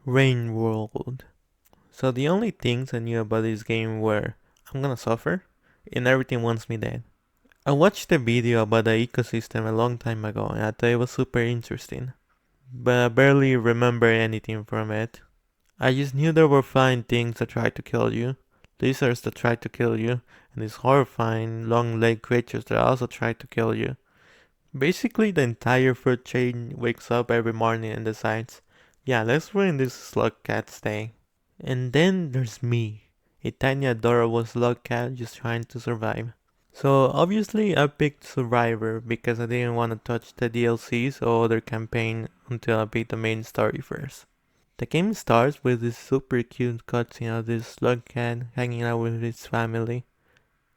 Rain World. So the only things I knew about this game were I'm gonna suffer and everything wants me dead. I watched a video about the ecosystem a long time ago and I thought it was super interesting, but I barely remember anything from it. I just knew there were flying things that tried to kill you, lizards that tried to kill you, and these horrifying long-legged creatures that also tried to kill you. Basically, the entire food chain wakes up every morning and decides, yeah, let's ruin this slug cat's day. And then there's me, a tiny adorable slug cat just trying to survive. So obviously I picked Survivor because I didn't want to touch the DLCs or other campaign until I beat the main story first. The game starts with this super cute cutscene of this slug cat hanging out with his family.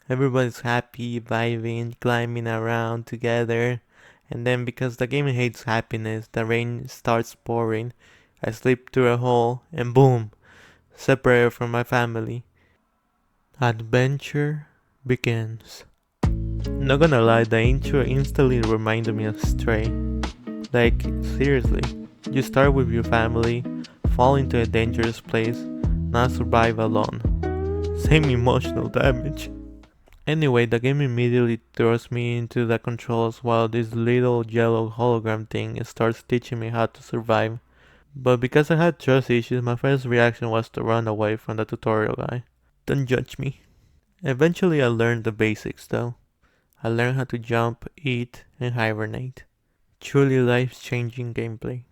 Everybody's happy, vibing, climbing around together. And then because the game hates happiness, the rain starts pouring. I slip through a hole and boom, separated from my family. Adventure begins. Not gonna lie, the intro instantly reminded me of Stray. Like, seriously, you start with your family, fall into a dangerous place, not survive alone. Same emotional damage. Anyway, the game immediately throws me into the controls while this little yellow hologram thing starts teaching me how to survive. But because I had trust issues, my first reaction was to run away from the tutorial guy. Don't judge me. Eventually I learned the basics though. I learned how to jump, eat, and hibernate. Truly life-changing gameplay.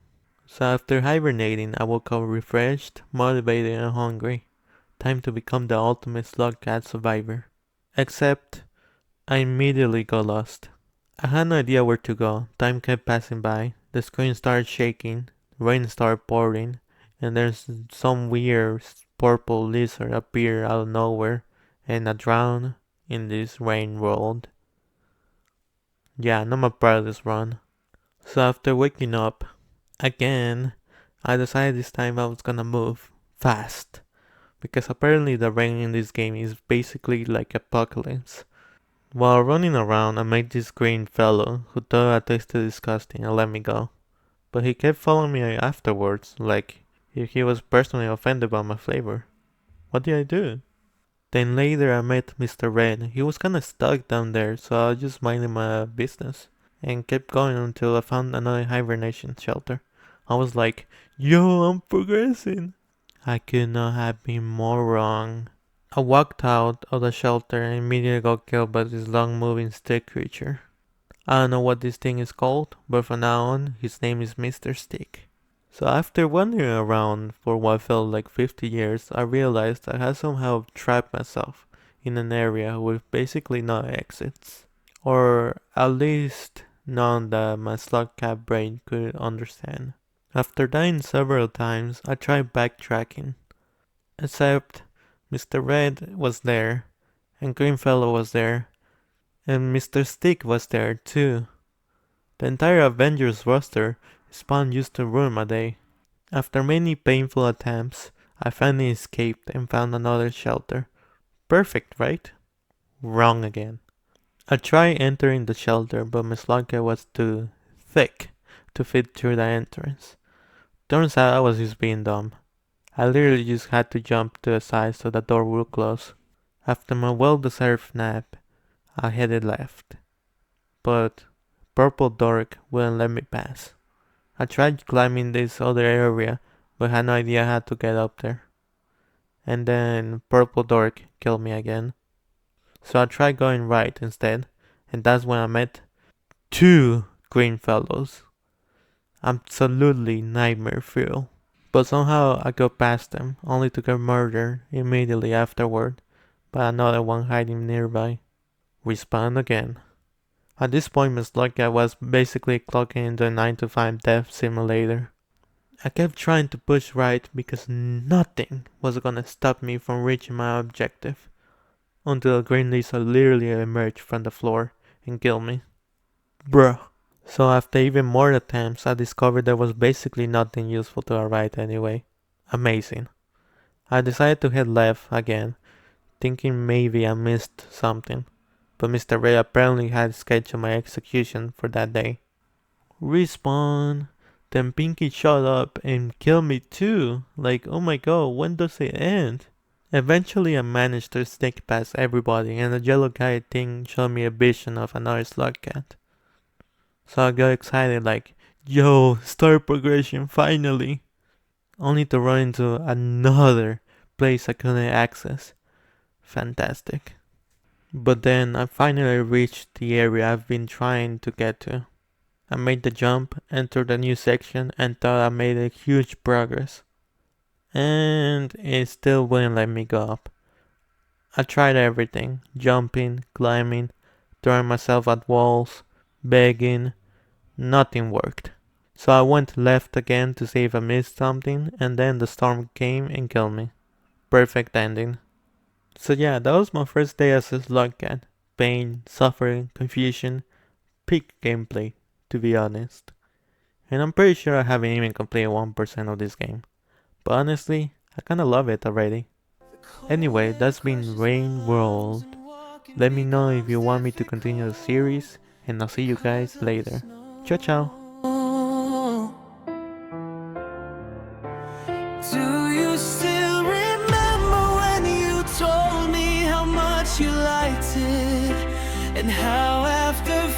So after hibernating, I woke up refreshed, motivated, and hungry. Time to become the ultimate slug cat survivor. Except, I immediately got lost. I had no idea where to go. Time kept passing by. The screen started shaking, rain started pouring, and there's some weird purple lizard appear out of nowhere, and I drown in this rain world. Yeah, not my proudest run. So after waking up again, I decided this time I was gonna move fast. Because apparently the rain in this game is basically like apocalypse. While running around, I met this green fellow who thought I tasted disgusting and let me go. But he kept following me afterwards, like if he was personally offended by my flavor. What did I do? Then later I met Mr. Red. He was kinda stuck down there, so I just minded my business and kept going until I found another hibernation shelter. I was like, yo, I'm progressing. I could not have been more wrong. I walked out of the shelter and immediately got killed by this long moving stick creature. I don't know what this thing is called, but from now on, his name is Mr. Stick. So after wandering around for what felt like 50 years, I realized I had somehow trapped myself in an area with basically no exits. Or at least none that my slug cat brain could understand. After dying several times, I tried backtracking. Except Mr. Red was there, and Greenfellow was there, and Mr. Stick was there too. The entire Avengers roster spawned used to ruin my day. After many painful attempts, I finally escaped and found another shelter. Perfect, right? Wrong again. I tried entering the shelter, but my slugger was too thick to fit through the entrance. Turns out I was just being dumb. I literally just had to jump to the side so the door would close. After my well-deserved nap, I headed left. But Purple Dork wouldn't let me pass. I tried climbing this other area, but had no idea how to get up there. And then Purple Dork killed me again. So I tried going right instead, and that's when I met two green fellows. Absolutely nightmare fuel. But somehow I got past them, only to get murdered immediately afterward by another one hiding nearby. Respawn again. At this point, Miss Lucky was basically clocking into a 9 to 5 death simulator. I kept trying to push right because nothing was gonna stop me from reaching my objective. Until a green lizard literally emerged from the floor and killed me. Bruh. So after even more attempts, I discovered there was basically nothing useful to our right anyway. Amazing. I decided to head left again, thinking maybe I missed something. But Mr. Ray apparently had scheduled my execution for that day. Respawn. Then Pinky showed up and killed me too. Like, oh my god, when does it end? Eventually I managed to sneak past everybody and the yellow guy thing showed me a vision of another slug cat. So I got excited like, yo, start progression finally. Only to run into another place I couldn't access. Fantastic. But then I finally reached the area I've been trying to get to. I made the jump, entered a new section, and thought I made a huge progress. And it still wouldn't let me go up. I tried everything, jumping, climbing, throwing myself at walls, begging, nothing worked. So I went left again to see if I missed something, and then the storm came and killed me. Perfect ending. So yeah, that was my first day as a slug cat. Pain, suffering, confusion, peak gameplay, to be honest. And I'm pretty sure I haven't even completed 1% of this game. But honestly, I kinda love it already. Anyway, that's been Rain World. Let me know if you want me to continue the series, and I'll see you guys later. Ciao ciao! Do you still remember when you told me how much you liked it, and how after